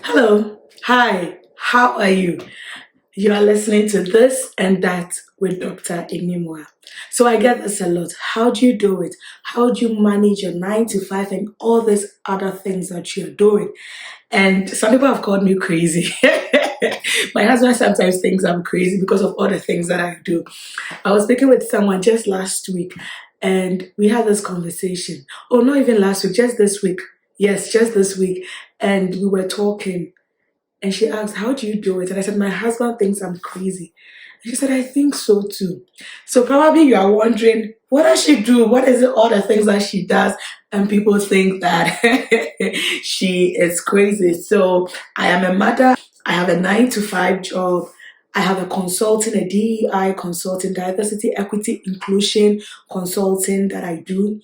Hello, hi, how are you? You are listening to This and That with Dr. Inimwa. So I get this a lot. How do you do it? How do you manage your 9 to 5 and all these other things that you're doing? And some people have called me crazy. My husband sometimes thinks I'm crazy because of all the things that I do. I was speaking with someone just last week and we had this conversation. Oh, not even last week, just this week. Yes, just this week. And we were talking and she asked, how do you do it? And I said, my husband thinks I'm crazy. And she said, I think so too. So probably you are wondering, what does she do? What is it, all the things that she does? And people think that she is crazy. So I am a mother. I have a 9 to 5 job. I have a consulting, a DEI consulting, diversity, equity, inclusion consulting that I do.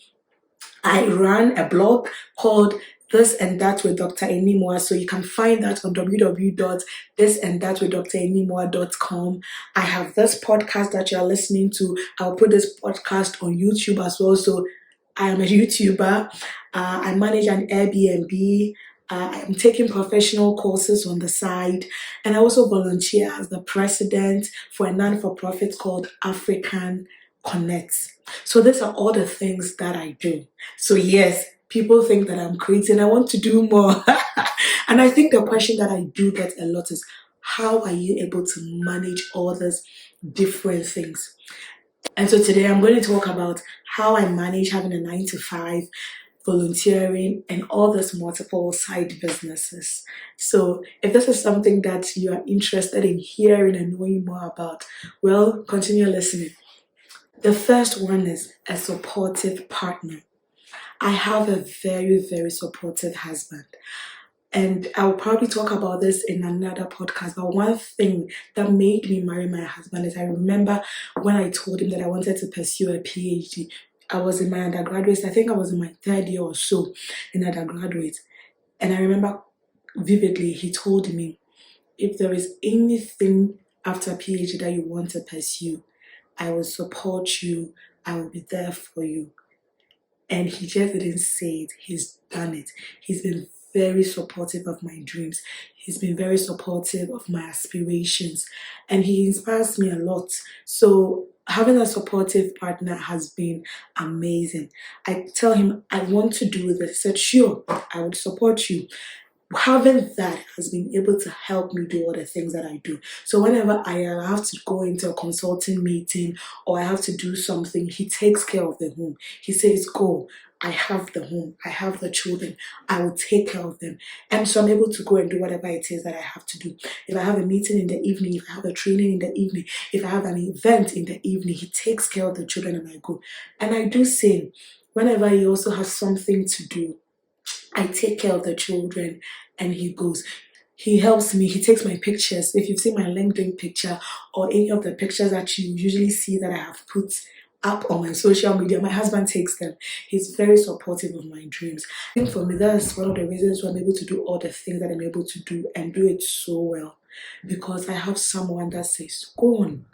I run a blog called This and That with Dr. Enimwa. So you can find that on www.thisandthatwithdrenimwa.com. I have this podcast that you're listening to. I'll put this podcast on YouTube as well. So I am a YouTuber. I manage an Airbnb. I'm taking professional courses on the side. And I also volunteer as the president for a non-for-profit called African Connects. So these are all the things that I do. So yes, people think that I'm crazy and I want to do more. And I think the question that I do get a lot is, how are you able to manage all these different things? And so today I'm going to talk about how I manage having a 9 to 5, volunteering, and all these multiple side businesses. So if this is something that you are interested in hearing and knowing more about, well, continue listening. The first one is a supportive partner. I have a very, very supportive husband. And I'll probably talk about this in another podcast. But one thing that made me marry my husband is I remember when I told him that I wanted to pursue a PhD. I was in my undergraduate, I think I was in my third year or so in undergraduate. And I remember vividly, he told me, if there is anything after PhD that you want to pursue, I will support you. I will be there for you. And he just didn't say it. He's done it. He's been very supportive of my dreams. He's been very supportive of my aspirations. And he inspires me a lot. So having a supportive partner has been amazing. I tell him, I want to do this. He said, sure, I would support you. Having that has been able to help me do all the things that I do. So whenever I have to go into a consulting meeting or I have to do something, he takes care of the home. He says, go, I have the home, I have the children, I will take care of them. And so I'm able to go and do whatever it is that I have to do. If I have a meeting in the evening, if I have a training in the evening, if I have an event in the evening, he takes care of the children and I go. And I do same. Whenever he also has something to do, I take care of the children and he goes. He helps me. He takes my pictures. If you've seen my LinkedIn picture or any of the pictures that you usually see that I have put up on my social media, my husband takes them. He's very supportive of my dreams. I think for me, that's one of the reasons why I'm able to do all the things that I'm able to do and do it so well. Because I have someone that says, go on,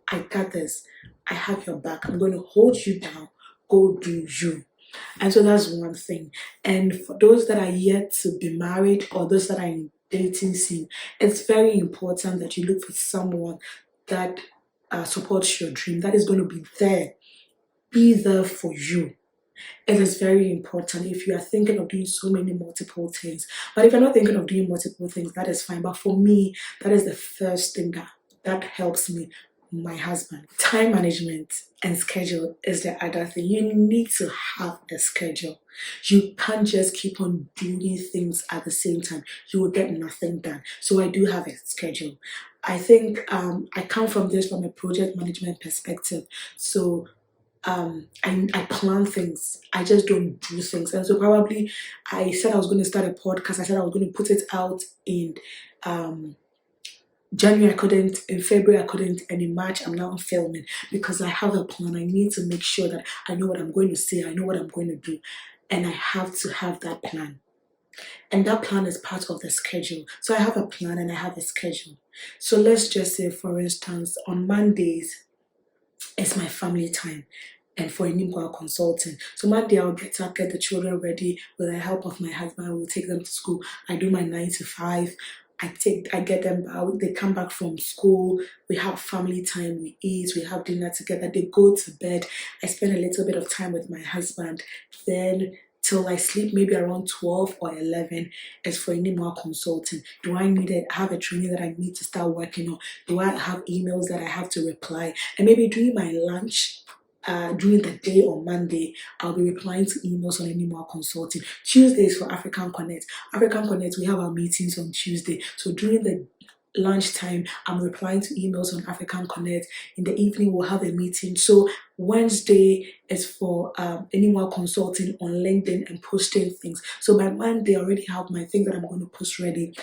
I got this. I have your back. I'm going to hold you down. Go do you. And so that's one thing. And for those that are yet to be married or those that are in dating scene, it's very important that you look for someone that supports your dream, that is going to be there for you. It is very important if you are thinking of doing so many multiple things. But if you're not thinking of doing multiple things, that is fine. But for me, that is the first thing that helps me. My husband. Time management and schedule is the other thing. You need to have a schedule. You can't just keep on doing things at the same time. You will get nothing done. So I do have a schedule. I think I come from a project management perspective. So I plan things. I just don't do things. And so probably I said I was going to start a podcast. I said I was going to put it out in January I couldn't, in February I couldn't, and in March I'm now filming because I have a plan. I need to make sure that I know what I'm going to say, I know what I'm going to do, and I have to have that plan. And that plan is part of the schedule. So I have a plan and I have a schedule. So let's just say, for instance, on Mondays, it's my family time. and for Inimqua Consulting. So Monday I'll get up, get the children ready with the help of my husband. I will take them to school. I do my 9 to 5. I get them out. They come back from school. We have family time. We eat. We have dinner together. They go to bed. I spend a little bit of time with my husband. Then till I sleep, maybe around 12 or 11, is for Inimqua Consulting. Do I need it? Have a training that I need to start working on? Do I have emails that I have to reply? And maybe during my lunch, during the day on Monday, I'll be replying to emails on Animal Consulting. Tuesdays for African Connect. African Connect, we have our meetings on Tuesday. So during the lunchtime, I'm replying to emails on African Connect. In the evening, we'll have a meeting. So Wednesday is for Animal Consulting on LinkedIn and posting things. So by Monday, I already have my thing that I'm going to post ready.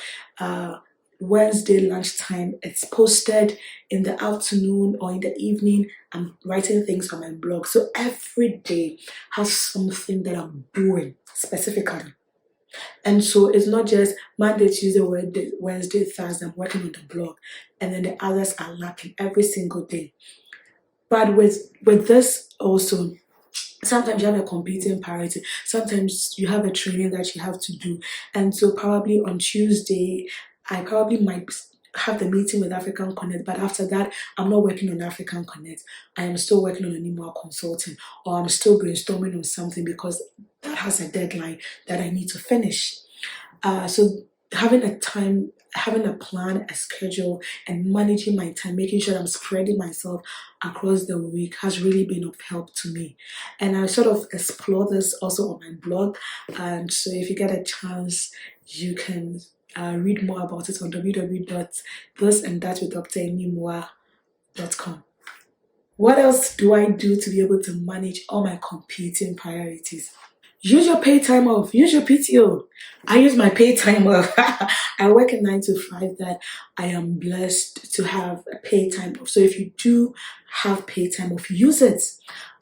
Wednesday lunchtime, it's posted. In the afternoon or in the evening, I'm writing things on my blog. So every day has something that I'm doing specifically. And so it's not just Monday, Tuesday, Wednesday, Thursday, I'm working on the blog, and then the others are lacking every single day. But with this also, sometimes you have a competing priority. Sometimes you have a training that you have to do. And so probably on Tuesday, I probably might have the meeting with African Connect, but after that, I'm not working on African Connect. I am still working on Animal Consulting, or I'm still brainstorming on something because that has a deadline that I need to finish. So having a plan, a schedule, and managing my time, making sure I'm spreading myself across the week has really been of help to me. And I sort of explore this also on my blog. And so if you get a chance, you can read more about it on www.thisandthatwithdrenimwa.com. What else do I do to be able to manage all my competing priorities? Use your paid time off. Use your PTO. I use my paid time off. I work a 9 to 5 that I am blessed to have a paid time off. So if you do have paid time off, use it.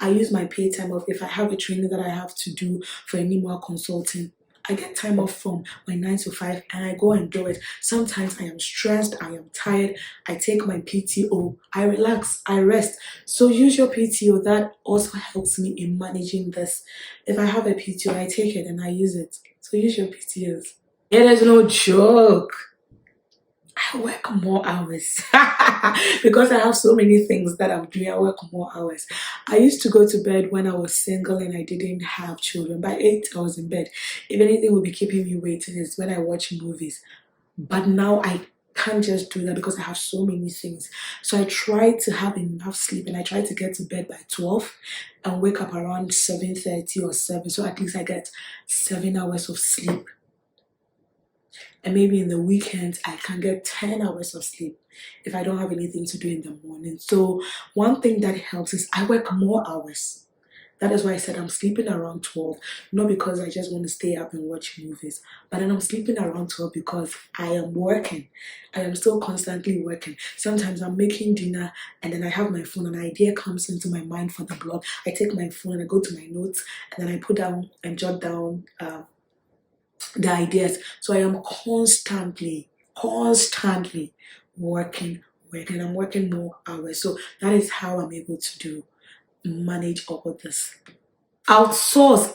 I use my paid time off. If I have a training that I have to do for Animal Consulting, I get time off from my 9 to 5 and I go and do it. Sometimes I am stressed, I am tired, I take my PTO, I relax, I rest. So use your PTO. That also helps me in managing this. If I have a PTO, I take it and I use it. So use your PTOs. It is no joke. I work more hours because I have so many things that I'm doing. I work more hours. I used to go to bed when I was single and I didn't have children. By 8, I was in bed. If anything would be keeping me waiting is when I watch movies. But now I can't just do that because I have so many things. So I try to have enough sleep and I try to get to bed by 12 and wake up around 7:30 or 7. So at least I get 7 hours of sleep. And maybe in the weekends, I can get 10 hours of sleep if I don't have anything to do in the morning. So one thing that helps is I work more hours. That is why I said I'm sleeping around 12. Not because I just want to stay up and watch movies, but then I'm sleeping around 12 because I am working. I am still constantly working. Sometimes I'm making dinner and then I have my phone, an idea comes into my mind for the blog. I take my phone and I go to my notes and then I put down and jot down the ideas. So I am constantly working. I'm working more hours. So that is how I'm able to manage all of this. Outsource.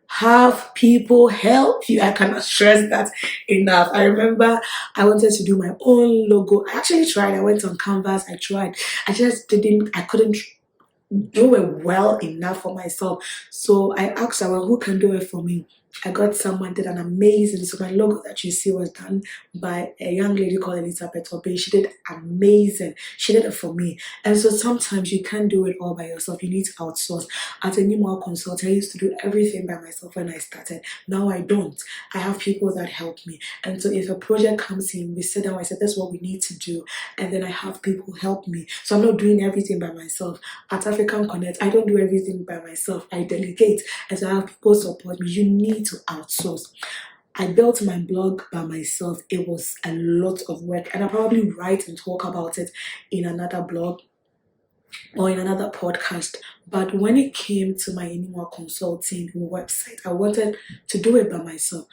Have people help you. I cannot stress that enough. I remember I wanted to do my own logo. I actually tried. I went on Canvas. I tried. I couldn't do it well enough for myself. So I asked her, well, who can do it for me? I got someone did an amazing. So my logo that you see was done by a young lady called Elizabeth Obe. She did amazing. She did it for me. And so sometimes you can't do it all by yourself. You need to outsource. As a Animal consultant, I used to do everything by myself when I started. Now I don't. I have people that help me. And so if a project comes in, we sit down, I said, that's what we need to do. And then I have people help me. So I'm not doing everything by myself. At African Connect, I don't do everything by myself. I delegate. And so I have people support me. You need to outsource. I built my blog by myself. It was a lot of work, and I'll probably write and talk about it in another blog or in another podcast. But when it came to my Animal Consulting website, I wanted to do it by myself.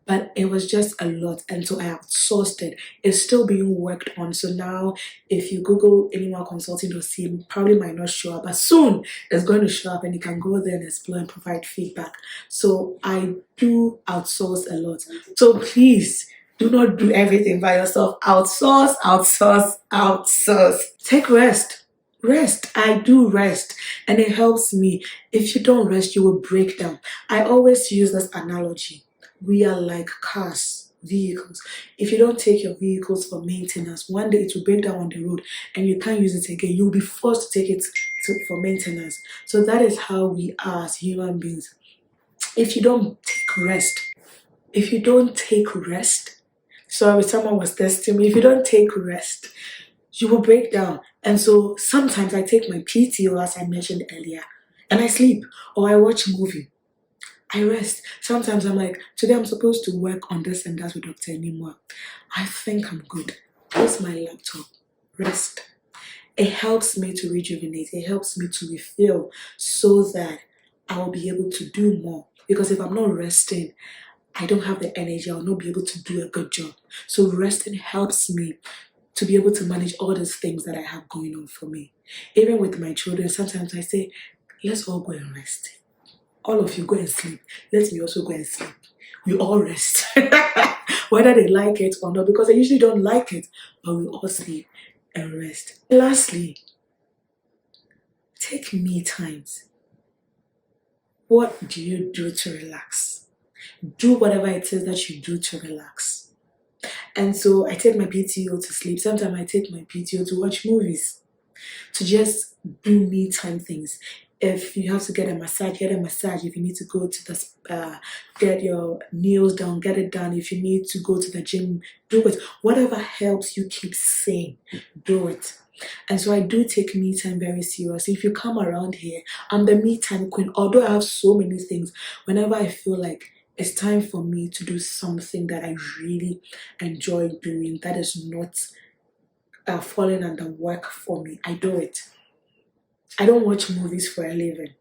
but it was just a lot, and so I outsourced it. It's still being worked on. So now, if you Google anyone consulting.c, probably might not show up, but soon it's going to show up, and you can go there and explore and provide feedback. So I do outsource a lot. So please do not do everything by yourself. Outsource, outsource, outsource. Take rest. Rest. I do rest, and it helps me. If you don't rest, you will break down. I always use this analogy. We are like cars, vehicles. If you don't take your vehicles for maintenance, one day it will break down on the road and you can't use it again. You'll be forced to take it for maintenance. So that is how we are as human beings. If you don't take rest, if you don't take rest, sorry, someone was testing me. If you don't take rest, you will break down. And so sometimes I take my PTO, as I mentioned earlier, and I sleep or I watch a movie. I rest. Sometimes I'm like, today I'm supposed to work on this and that with Dr. Anymore. I think I'm good. Close my laptop. Rest. It helps me to rejuvenate. It helps me to refill so that I will be able to do more. Because if I'm not resting, I don't have the energy. I'll not be able to do a good job. So resting helps me to be able to manage all those things that I have going on for me. Even with my children, sometimes I say, let's all go and rest. All of you go and sleep. Let me also go and sleep. We all rest. Whether they like it or not, because they usually don't like it, but we all sleep and rest. Lastly, take me times. What do you do to relax? Do whatever it is that you do to relax. And so I take my PTO to sleep. Sometimes I take my PTO to watch movies, to just do me time things. If you have to get a massage, get a massage. If you need to go to the get your nails done, get it done. If you need to go to the gym, do it. Whatever helps you keep sane, do it. And so I do take me time very seriously. If you come around here, I'm the me time queen. Although I have so many things, whenever I feel like it's time for me to do something that I really enjoy doing, that is not falling under work for me, I do it. I don't watch movies for a living.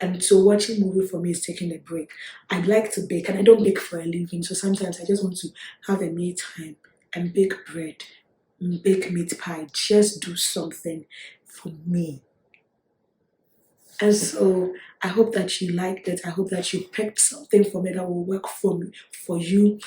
And so watching movie for me is taking a break. I like to bake and I don't bake for a living. So sometimes I just want to have a me time and bake bread, bake meat pie, just do something for me. And so I hope that you liked it. I hope that you picked something from it that will work for me, for you.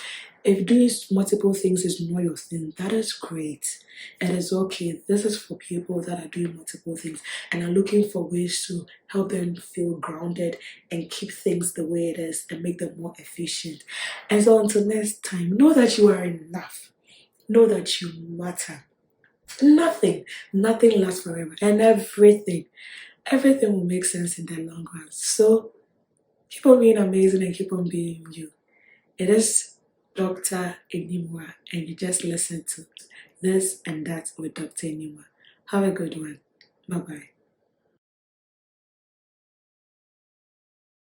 If doing multiple things is not your thing, that is great. It is okay. This is for people that are doing multiple things and are looking for ways to help them feel grounded and keep things the way it is and make them more efficient. And so until next time, know that you are enough. Know that you matter. Nothing lasts forever. And everything will make sense in the long run. So keep on being amazing and keep on being you. It is Dr. Enimwa, and you just listen to this and that with Dr. Enimwa. Have a good one. Bye bye.